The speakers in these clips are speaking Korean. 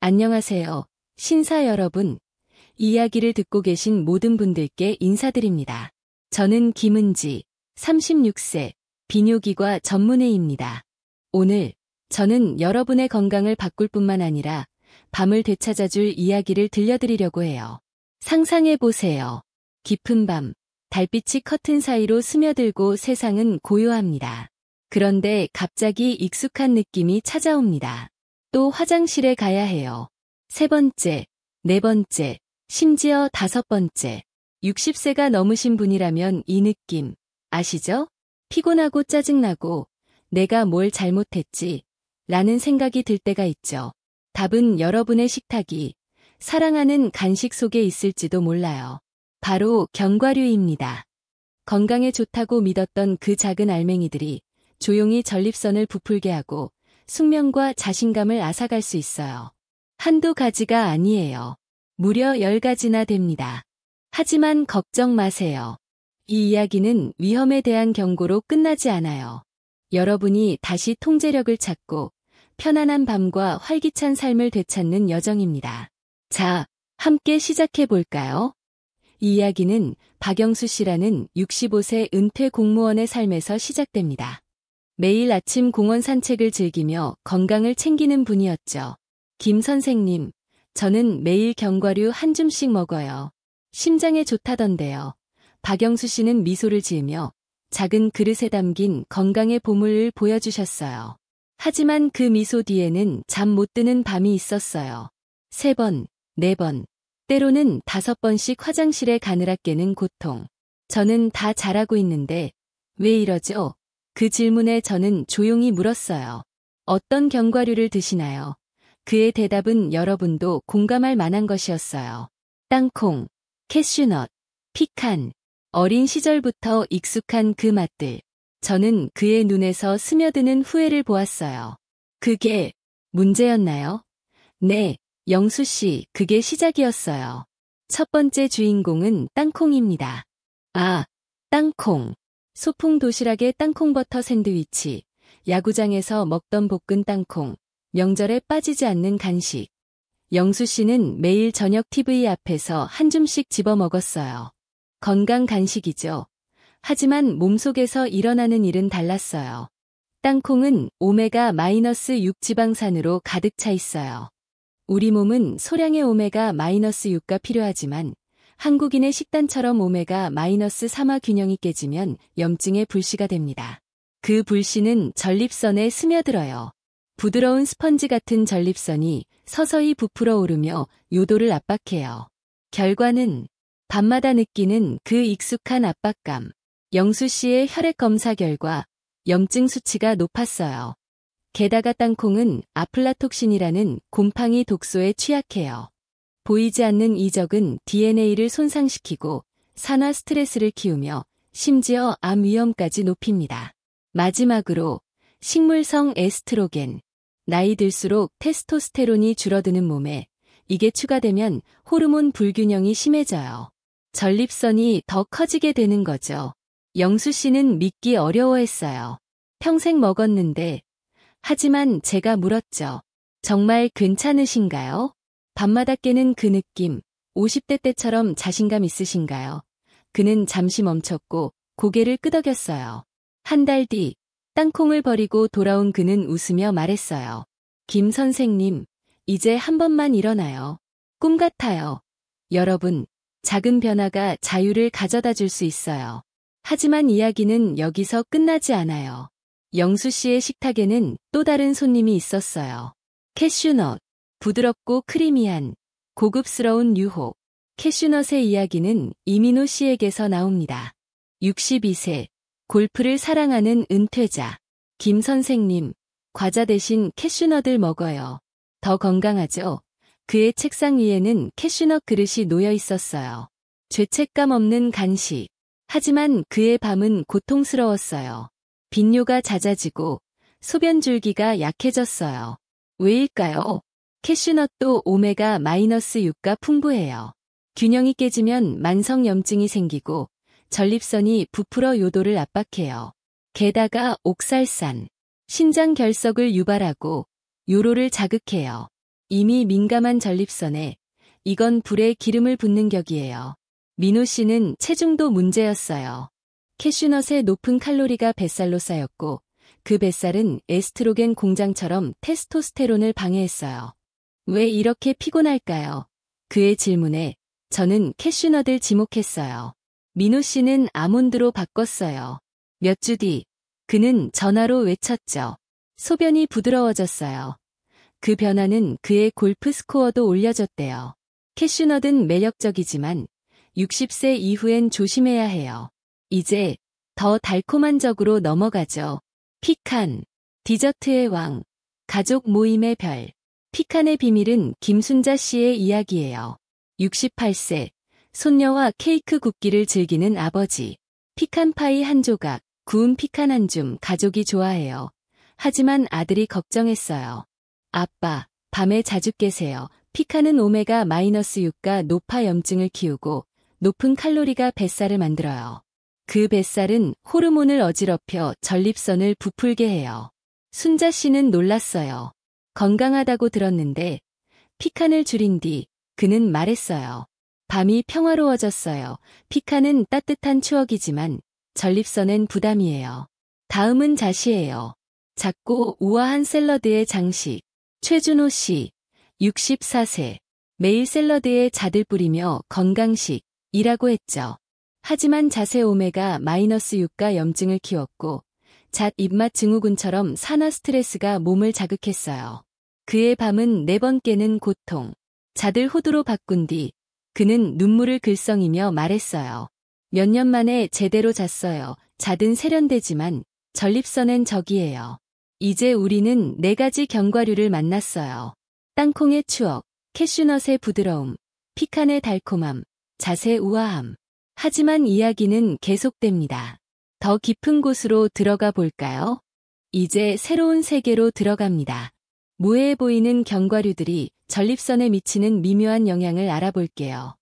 안녕하세요. 신사 여러분. 이야기를 듣고 계신 모든 분들께 인사드립니다. 저는 김은지, 36세, 비뇨기과 전문의입니다. 오늘 저는 여러분의 건강을 바꿀 뿐만 아니라 밤을 되찾아줄 이야기를 들려드리려고 해요. 상상해보세요. 깊은 밤, 달빛이 커튼 사이로 스며들고 세상은 고요합니다. 그런데 갑자기 익숙한 느낌이 찾아옵니다. 또 화장실에 가야 해요. 세 번째, 네 번째, 심지어 다섯 번째. 60세가 넘으신 분이라면 이 느낌 아시죠? 피곤하고 짜증나고 내가 뭘 잘못했지? 라는 생각이 들 때가 있죠. 답은 여러분의 식탁이 사랑하는 간식 속에 있을지도 몰라요. 바로 견과류입니다. 건강에 좋다고 믿었던 그 작은 알맹이들이 조용히 전립선을 부풀게 하고 숙면과 자신감을 앗아갈 수 있어요. 한두 가지가 아니에요. 무려 10가지나 됩니다. 하지만 걱정 마세요. 이 이야기는 위험에 대한 경고로 끝나지 않아요. 여러분이 다시 통제력을 찾고 편안한 밤과 활기찬 삶을 되찾는 여정입니다. 자, 함께 시작해 볼까요? 이 이야기는 박영수 씨라는 65세 은퇴 공무원의 삶에서 시작됩니다. 매일 아침 공원 산책을 즐기며 건강을 챙기는 분이었죠. 김 선생님, 저는 매일 견과류 한 줌씩 먹어요. 심장에 좋다던데요. 박영수 씨는 미소를 지으며 작은 그릇에 담긴 건강의 보물을 보여주셨어요. 하지만 그 미소 뒤에는 잠 못 드는 밤이 있었어요. 3번, 4번, 때로는 5번씩 화장실에 가느라 깨는 고통. 저는 다 잘하고 있는데 왜 이러죠? 그 질문에 저는 조용히 물었어요. 어떤 견과류를 드시나요? 그의 대답은 여러분도 공감할 만한 것이었어요. 땅콩, 캐슈넛, 피칸, 어린 시절부터 익숙한 그 맛들. 저는 그의 눈에서 스며드는 후회를 보았어요. 그게 문제였나요? 네, 영수 씨, 그게 시작이었어요. 첫 번째 주인공은 땅콩입니다. 아, 땅콩. 소풍 도시락에 땅콩버터 샌드위치, 야구장에서 먹던 볶은 땅콩, 명절에 빠지지 않는 간식. 영수 씨는 매일 저녁 TV 앞에서 한 줌씩 집어 먹었어요. 건강 간식이죠. 하지만 몸속에서 일어나는 일은 달랐어요. 땅콩은 오메가-6 지방산으로 가득 차 있어요. 우리 몸은 소량의 오메가-6가 필요하지만 한국인의 식단처럼 오메가-3화 균형이 깨지면 염증의 불씨가 됩니다. 그 불씨는 전립선에 스며들어요. 부드러운 스펀지 같은 전립선이 서서히 부풀어 오르며 요도를 압박해요. 결과는 밤마다 느끼는 그 익숙한 압박감. 영수 씨의 혈액 검사 결과 염증 수치가 높았어요. 게다가 땅콩은 아플라톡신이라는 곰팡이 독소에 취약해요. 보이지 않는 이적은 DNA를 손상시키고 산화 스트레스를 키우며 심지어 암 위험까지 높입니다. 마지막으로 식물성 에스트로겐. 나이 들수록 테스토스테론이 줄어드는 몸에 이게 추가되면 호르몬 불균형이 심해져요. 전립선이 더 커지게 되는 거죠. 영수 씨는 믿기 어려워했어요. 평생 먹었는데. 하지만 제가 물었죠. 정말 괜찮으신가요? 밤마다 깨는 그 느낌, 50대 때처럼 자신감 있으신가요? 그는 잠시 멈췄고 고개를 끄덕였어요. 한 달 뒤, 땅콩을 버리고 돌아온 그는 웃으며 말했어요. 김 선생님, 이제 한 번만 일어나요. 꿈 같아요. 여러분, 작은 변화가 자유를 가져다 줄 수 있어요. 하지만 이야기는 여기서 끝나지 않아요. 영수 씨의 식탁에는 또 다른 손님이 있었어요. 캐슈넛. 부드럽고 크리미한, 고급스러운 유혹. 캐슈넛의 이야기는 이민호 씨에게서 나옵니다. 62세, 골프를 사랑하는 은퇴자. 김 선생님, 과자 대신 캐슈넛을 먹어요. 더 건강하죠? 그의 책상 위에는 캐슈넛 그릇이 놓여 있었어요. 죄책감 없는 간식. 하지만 그의 밤은 고통스러웠어요. 빈뇨가 잦아지고 소변 줄기가 약해졌어요. 왜일까요? 캐슈넛도 오메가-6가 풍부해요. 균형이 깨지면 만성염증이 생기고 전립선이 부풀어 요도를 압박해요. 게다가 옥살산, 신장 결석을 유발하고 요로를 자극해요. 이미 민감한 전립선에 이건 불에 기름을 붓는 격이에요. 민호 씨는 체중도 문제였어요. 캐슈넛의 높은 칼로리가 뱃살로 쌓였고 그 뱃살은 에스트로겐 공장처럼 테스토스테론을 방해했어요. 왜 이렇게 피곤할까요? 그의 질문에 저는 캐슈넛을 지목했어요. 민호 씨는 아몬드로 바꿨어요. 몇 주 뒤, 그는 전화로 외쳤죠. 소변이 부드러워졌어요. 그 변화는 그의 골프 스코어도 올려줬대요. 캐슈넛은 매력적이지만 60세 이후엔 조심해야 해요. 이제 더 달콤한 적으로 넘어가죠. 피칸, 디저트의 왕, 가족 모임의 별. 피칸의 비밀은 김순자 씨의 이야기예요. 68세, 손녀와 케이크 굽기를 즐기는 아버지. 피칸 파이 한 조각, 구운 피칸 한 줌 가족이 좋아해요. 하지만 아들이 걱정했어요. 아빠, 밤에 자주 깨세요. 피칸은 오메가-6가 높아 염증을 키우고 높은 칼로리가 뱃살을 만들어요. 그 뱃살은 호르몬을 어지럽혀 전립선을 부풀게 해요. 순자 씨는 놀랐어요. 건강하다고 들었는데 피칸을 줄인 뒤 그는 말했어요. 밤이 평화로워졌어요. 피칸은 따뜻한 추억이지만 전립선엔 부담이에요. 다음은 자시예요. 작고 우아한 샐러드의 장식. 최준호 씨, 64세. 매일 샐러드에 잣을 뿌리며 건강식이라고 했죠. 하지만 잣의 오메가-6가 염증을 키웠고 잣 입맛 증후군처럼 산화 스트레스가 몸을 자극했어요. 그의 밤은 4번 깨는 고통. 잣을 호두로 바꾼 뒤 그는 눈물을 글썽이며 말했어요. 몇 년 만에 제대로 잤어요. 잣은 세련되지만 전립선엔 적이에요. 이제 우리는 4가지 견과류를 만났어요. 땅콩의 추억, 캐슈넛의 부드러움, 피칸의 달콤함, 잣의 우아함. 하지만 이야기는 계속됩니다. 더 깊은 곳으로 들어가 볼까요? 이제 새로운 세계로 들어갑니다. 무해해 보이는 견과류들이 전립선에 미치는 미묘한 영향을 알아볼게요.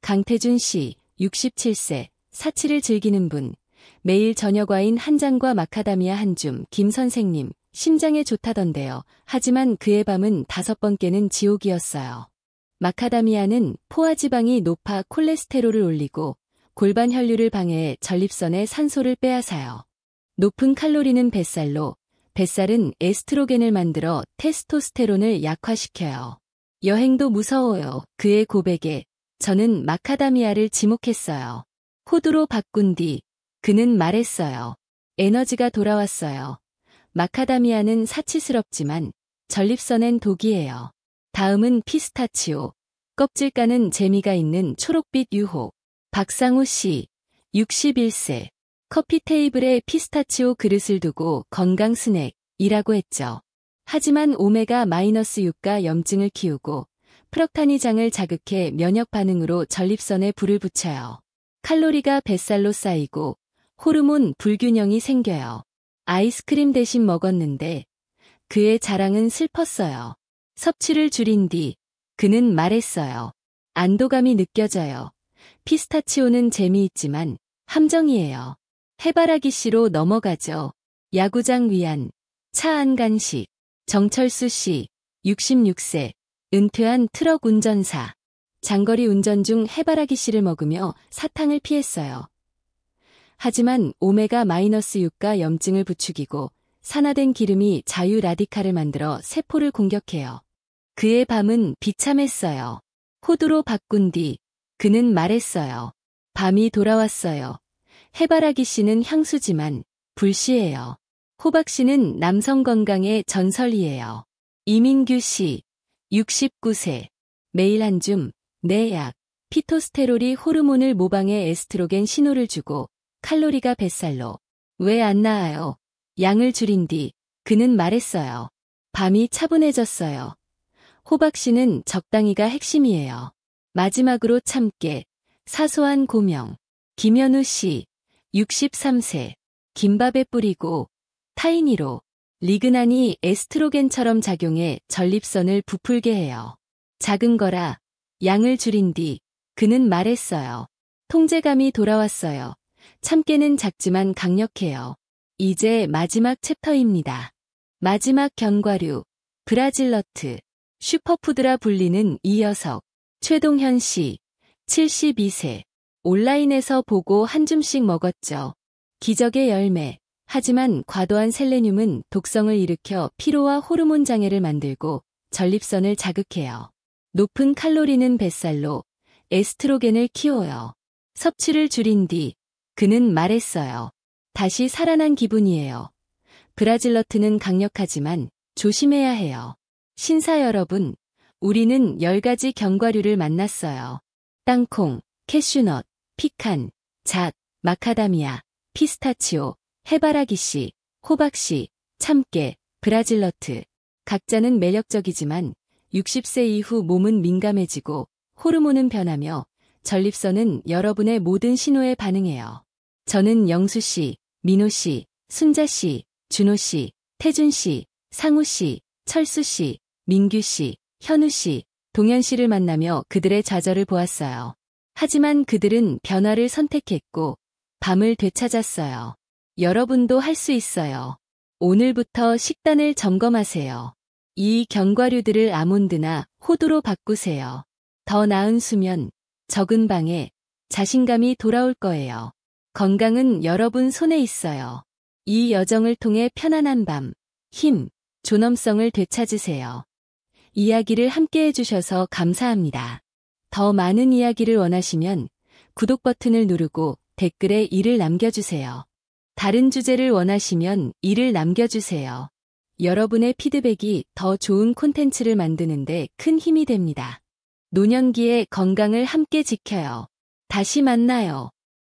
강태준 씨, 67세, 사치를 즐기는 분. 매일 저녁 와인 한 잔과 마카다미아 한 줌. 김 선생님, 심장에 좋다던데요. 하지만 그의 밤은 5번 깨는 지옥이었어요. 마카다미아는 포화지방이 높아 콜레스테롤을 올리고 골반 혈류를 방해해 전립선에 산소를 빼앗아요. 높은 칼로리는 뱃살로, 뱃살은 에스트로겐을 만들어 테스토스테론을 약화시켜요. 여행도 무서워요. 그의 고백에 저는 마카다미아를 지목했어요. 호두로 바꾼 뒤 그는 말했어요. 에너지가 돌아왔어요. 마카다미아는 사치스럽지만 전립선엔 독이에요. 다음은 피스타치오. 껍질 까는 재미가 있는 초록빛 유혹. 박상우 씨, 61세. 커피 테이블에 피스타치오 그릇을 두고 건강 스낵이라고 했죠. 하지만 오메가-6가 염증을 키우고 프럭타니장을 자극해 면역 반응으로 전립선에 불을 붙여요. 칼로리가 뱃살로 쌓이고 호르몬 불균형이 생겨요. 아이스크림 대신 먹었는데 그의 자랑은 슬펐어요. 섭취를 줄인 뒤 그는 말했어요. 안도감이 느껴져요. 피스타치오는 재미있지만 함정이에요. 해바라기 씨로 넘어가죠. 야구장 위안, 차 안 간식. 정철수 씨, 66세, 은퇴한 트럭 운전사. 장거리 운전 중 해바라기 씨를 먹으며 사탕을 피했어요. 하지만 오메가-6가 염증을 부추기고 산화된 기름이 자유 라디칼을 만들어 세포를 공격해요. 그의 밤은 비참했어요. 호두로 바꾼 뒤 그는 말했어요. 밤이 돌아왔어요. 해바라기 씨는 향수지만 불씨예요. 호박 씨는 남성 건강의 전설이에요. 이민규 씨, 69세. 매일 한 줌, 내약. 피토스테롤이 호르몬을 모방해 에스트로겐 신호를 주고 칼로리가 뱃살로. 왜 안 나아요? 양을 줄인 뒤 그는 말했어요. 밤이 차분해졌어요. 호박 씨는 적당히가 핵심이에요. 마지막으로 참깨. 사소한 고명. 김현우 씨, 63세. 김밥에 뿌리고 타이니로. 리그난이 에스트로겐처럼 작용해 전립선을 부풀게 해요. 작은 거라 양을 줄인 뒤 그는 말했어요. 통제감이 돌아왔어요. 참깨는 작지만 강력해요. 이제 마지막 챕터입니다. 마지막 견과류, 브라질너트. 슈퍼푸드라 불리는 이 녀석. 최동현 씨, 72세. 온라인에서 보고 한 줌씩 먹었죠. 기적의 열매. 하지만 과도한 셀레늄은 독성을 일으켜 피로와 호르몬 장애를 만들고 전립선을 자극해요. 높은 칼로리는 뱃살로 에스트로겐을 키워요. 섭취를 줄인 뒤 그는 말했어요. 다시 살아난 기분이에요. 브라질너트는 강력하지만 조심해야 해요. 신사 여러분, 우리는 10가지 견과류를 만났어요. 땅콩, 캐슈넛, 피칸, 잣, 마카다미아, 피스타치오, 해바라기씨, 호박씨, 참깨, 브라질너트. 각자는 매력적이지만 60세 이후 몸은 민감해지고 호르몬은 변하며 전립선은 여러분의 모든 신호에 반응해요. 저는 영수씨, 민호씨, 순자씨, 준호씨, 태준씨, 상우씨, 철수씨, 민규씨, 현우씨, 동현씨를 만나며 그들의 좌절을 보았어요. 하지만 그들은 변화를 선택했고 밤을 되찾았어요. 여러분도 할 수 있어요. 오늘부터 식단을 점검하세요. 이 견과류들을 아몬드나 호두로 바꾸세요. 더 나은 수면, 적은 방에 자신감이 돌아올 거예요. 건강은 여러분 손에 있어요. 이 여정을 통해 편안한 밤, 힘, 존엄성을 되찾으세요. 이야기를 함께 해주셔서 감사합니다. 더 많은 이야기를 원하시면 구독 버튼을 누르고 댓글에 이를 남겨주세요. 다른 주제를 원하시면 이를 남겨주세요. 여러분의 피드백이 더 좋은 콘텐츠를 만드는데 큰 힘이 됩니다. 노년기의 건강을 함께 지켜요. 다시 만나요.